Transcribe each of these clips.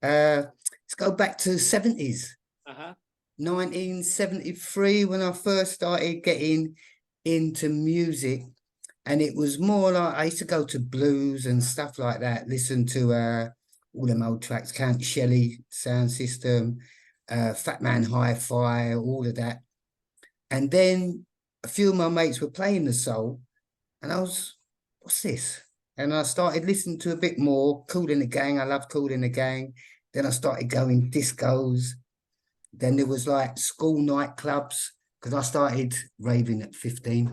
Let's go back to the 70s. Uh-huh. 1973 when I first started getting into music, and it was more like I used to go to blues and stuff like that, listen to all them old tracks, Count Shelley, Sound System, Fat Man Hi-Fi, all of that. And then a few of my mates were playing the soul, and I was, what's this? And I started listening to a bit more. Kool in the Gang, I loved Kool in the Gang. Then I started going discos. Then there was like school nightclubs, because I started raving at 15,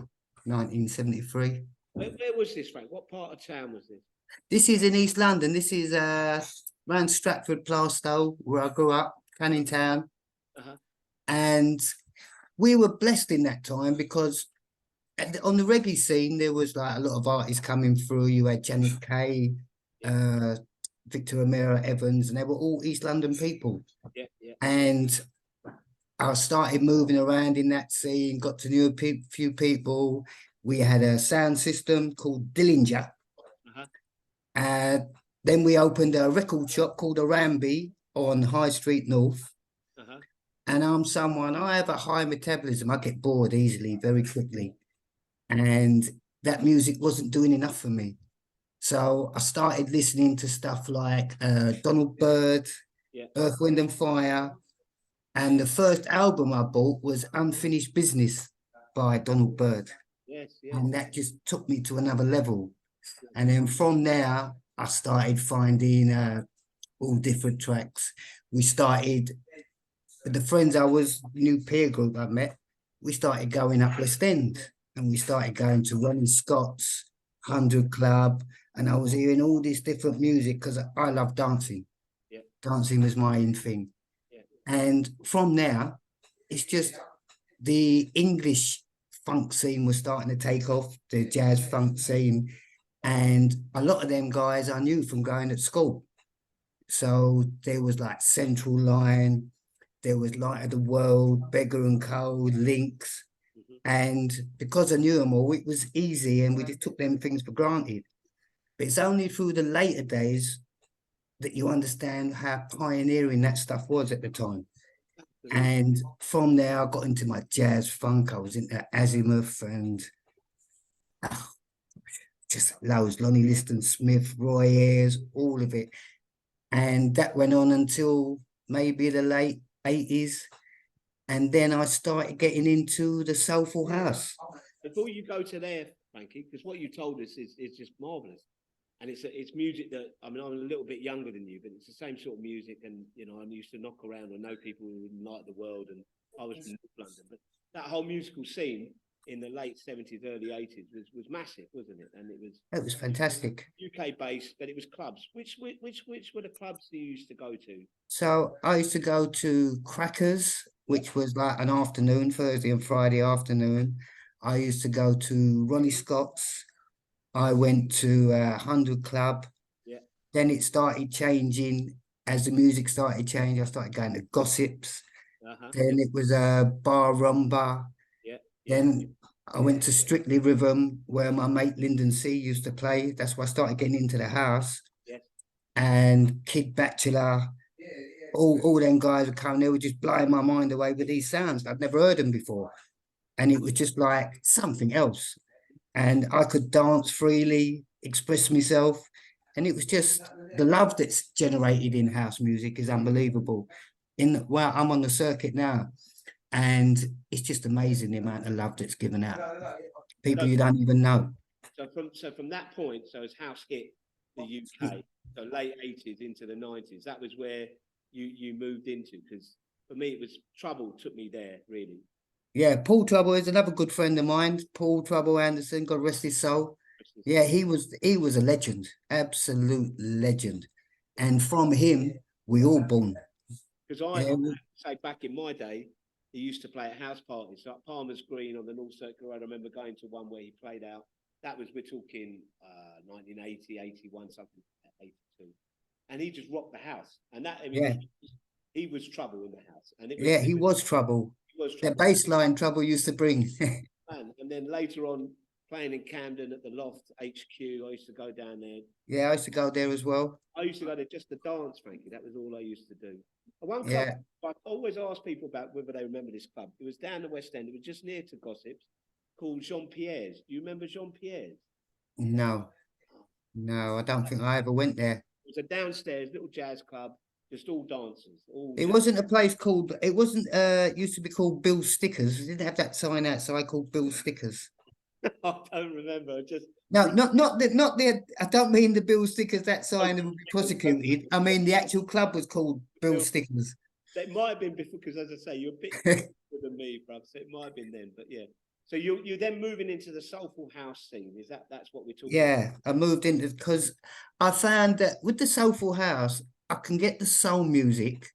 1973. Where was this, Frank? What part of town was this? This is in East London. This is around Stratford Plaistow, where I grew up, Canning Town. Uh-huh. And we were blessed in that time because on the reggae scene, there was like a lot of artists coming through. You had Janet Kay, Victor Amira Evans, and they were all East London people. Yeah, yeah. And I started moving around in that scene, got to know a few people. We had a sound system called Dillinger. Uh-huh. Then we opened a record shop called Arambi on High Street North. Uh-huh. And I have a high metabolism. I get bored easily, very quickly. And that music wasn't doing enough for me. So I started listening to stuff like Donald Byrd, Earth, Wind and Fire. And the first album I bought was Unfinished Business by Donald Byrd. Yes, yes. And that just took me to another level. And then from there, I started finding all different tracks. We started, the friends new peer group I met, we started going up West End, and we started going to Ronnie Scott's 100 Club, and I was hearing all this different music because I love dancing. Yeah. Dancing was my in thing. Yeah. And from there, it's just the English funk scene was starting to take off, the jazz funk scene. And a lot of them guys I knew from going at school. So there was like Central Line, there was Light of the World, Beggar and Code, Lynx. And because I knew them all, it was easy and we just took them things for granted. But it's only through the later days that you understand how pioneering that stuff was at the time. And from there, I got into my jazz funk. I was into Azimuth and just loads, Lonnie Liston Smith, Roy Ayers, all of it. And that went on until maybe the late 80s. And then I started getting into the soulful house. Before you go to there, Frankie, because what you told us is just marvelous. And it's music that, I mean, I'm a little bit younger than you, but it's the same sort of music. And, you know, I used to knock around and know people who in Light of the World, and I was from London. But that whole musical scene in the late 70s, early 80s was massive, wasn't it? And it was fantastic. UK based, but it was clubs. Which were the clubs you used to go to? So I used to go to Crackers, which was like an afternoon, Thursday and Friday afternoon. I used to go to Ronnie Scott's. I went to 100 Club. Yeah. Then it started changing. As the music started changing, I started going to Gossips. Then it was a Bar Rumba. Yeah. Then I went to Strictly Rhythm, where my mate Lyndon C used to play. That's why I started getting into the house. Yeah. And Kid Bachelor. All them guys would come, they were just blowing my mind away with these sounds. I'd never heard them before. And it was just like something else. And I could dance freely, express myself. And it was just the love that's generated in house music is unbelievable. Well, I'm on the circuit now, and it's just amazing the amount of love that's given out. People you don't even know. So from that point, so as house hit the UK, so late 80s into the 90s, that was where you moved into, because for me it was Trouble took me there, really. Yeah, Paul Trouble is another good friend of mine. Paul Trouble Anderson, God rest his soul. Yeah, he was a legend, absolute legend. And from him, we all born. Because I say back in my day, he used to play at house parties, like Palmer's Green on the North Circular Road. I remember going to one where he played out. That was, we're talking 1980, 81, something, 82. And he just rocked the house. And that, I mean, he was Trouble in the house. And he was Trouble. The bass line Trouble used to bring. And then later on, playing in Camden at the Loft HQ. I used to go down there. Yeah, I used to go there as well. I used to go there just to dance, Frankie. That was all I used to do. And one club, Yeah. I always ask people about whether they remember this club. It was down the West End. It was just near to Gossips, called Jean Pierre's. Do you remember Jean Pierre's? No, no, I don't think I ever went there. It was a downstairs little jazz club, just all dancers. All It jazz. wasn't a place called, it wasn't, used to be called Bill Stickers. It didn't have that sign outside called Bill Stickers. I don't remember. Just No, not the, I don't mean the Bill Stickers, that sign that would be prosecuted. I mean, the actual club was called Bill Stickers. It might have been before, because as I say, you're a bit older than me, bruv. So it might have been then, but yeah. So you're then moving into the soulful house scene. Is that's what we're talking about? Yeah, I moved into, because I found that with the soulful house, I can get the soul music,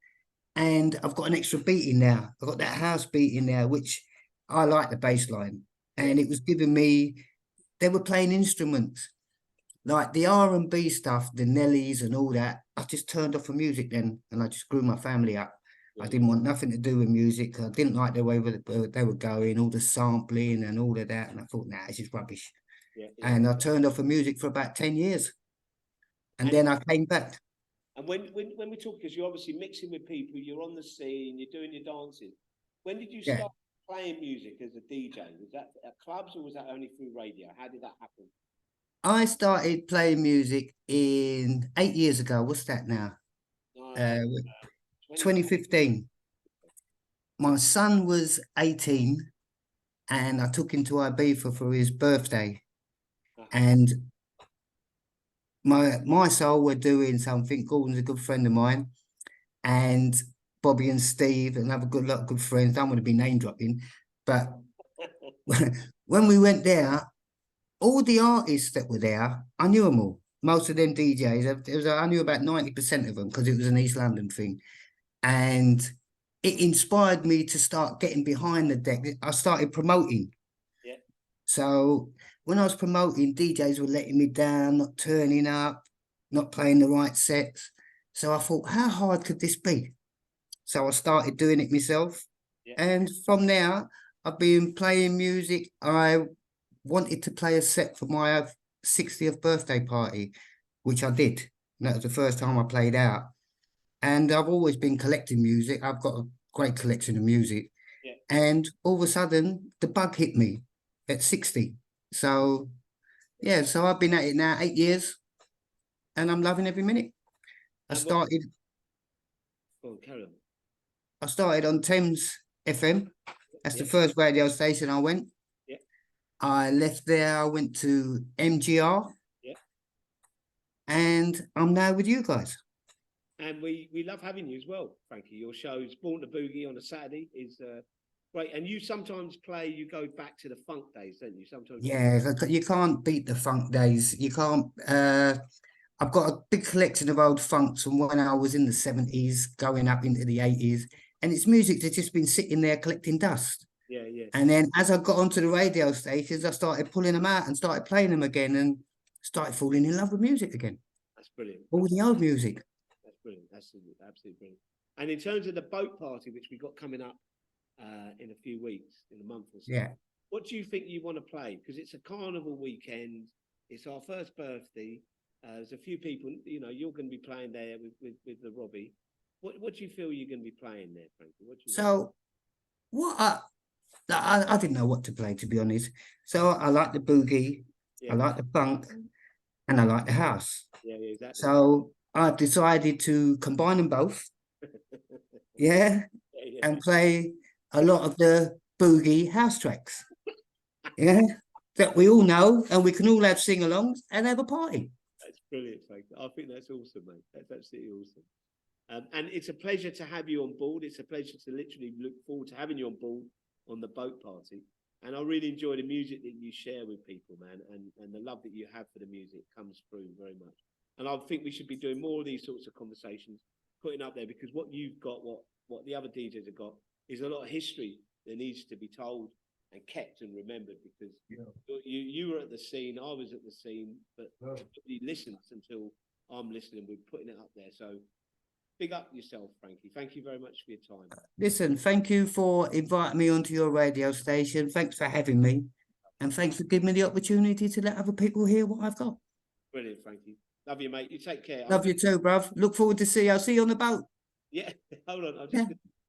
and I've got an extra beat in there. I've got that house beat in there, which I like the bass line, and it was giving me. They were playing instruments like the R&B stuff, the Nellies and all that. I just turned off the music then, and I just grew my family up. I didn't want nothing to do with music. I didn't like the way they were going, all the sampling and all of that. And I thought, nah, this is rubbish. And I turned off the music for about 10 years. And then I came back. And when we talk, because you're obviously mixing with people, you're on the scene, you're doing your dancing. When did you start playing music as a DJ? Was that at clubs, or was that only through radio? How did that happen? I started playing music in 8 years ago. What's that now? 2015. My son was 18, and I took him to Ibiza for his birthday. And my soul were doing something. Gordon's a good friend of mine, and Bobby and Steve, another lot of good friends. Don't want to be name dropping, but when we went there, all the artists that were there, I knew them all. Most of them DJs, I knew about 90% of them, because it was an East London thing. And it inspired me to start getting behind the deck. I started promoting. Yeah. So when I was promoting, DJs were letting me down, not turning up, not playing the right sets. So I thought, how hard could this be? So I started doing it myself. Yeah. And from there, I've been playing music. I wanted to play a set for my 60th birthday party, which I did. And that was the first time I played out. And I've always been collecting music. I've got a great collection of music. Yeah. And all of a sudden, the bug hit me at 60. So, yeah, so I've been at it now 8 years, and I'm loving every minute. I started on Thames FM. That's the first radio station I went. Yeah. I left there, I went to MGR. Yeah. And I'm now with you guys. And we love having you as well, Frankie. Your show's Born to Boogie on a Saturday is great. And you sometimes you go back to the funk days, don't you? Sometimes. Yeah, you can't beat the funk days. You can't. I've got a big collection of old funks from when I was in the 70s, going up into the 80s. And it's music that's just been sitting there collecting dust. Yeah, yeah. And then as I got onto the radio stations, I started pulling them out and started playing them again, and started falling in love with music again. That's brilliant. All the old music. That's brilliant. Absolutely brilliant. And in terms of the boat party, which we got coming up in a few weeks, in a month or so, yeah. What do you think you want to play? Because it's a carnival weekend. It's our first birthday. There's a few people, you know, you're going to be playing there with the Robbie. What do you feel you're going to be playing there, Frankie? I didn't know what to play, to be honest. So I like the boogie, I like the funk, and I like the house. Yeah, exactly. So I've decided to combine them both. And play a lot of the boogie house tracks. That we all know, and we can all have sing-alongs and have a party. That's brilliant, Frankie. I think that's awesome, mate. That's absolutely awesome. And it's a pleasure to have you on board. It's a pleasure to literally look forward to having you on board on the boat party. And I really enjoy the music that you share with people, man. And the love that you have for the music comes through very much. And I think we should be doing more of these sorts of conversations, putting up there, because what you've got, what the other DJs have got, is a lot of history that needs to be told and kept and remembered, because you were at the scene, I was at the scene, but nobody listens until I'm listening. We're putting it up there. So big up yourself, Frankie. Thank you very much for your time. Listen, thank you for inviting me onto your radio station. Thanks for having me. And thanks for giving me the opportunity to let other people hear what I've got. Brilliant, Frankie. Love you, mate. You take care. Love you too, bruv. Look forward to see you. I'll see you on the boat. Yeah, hold on. I'll Yeah. just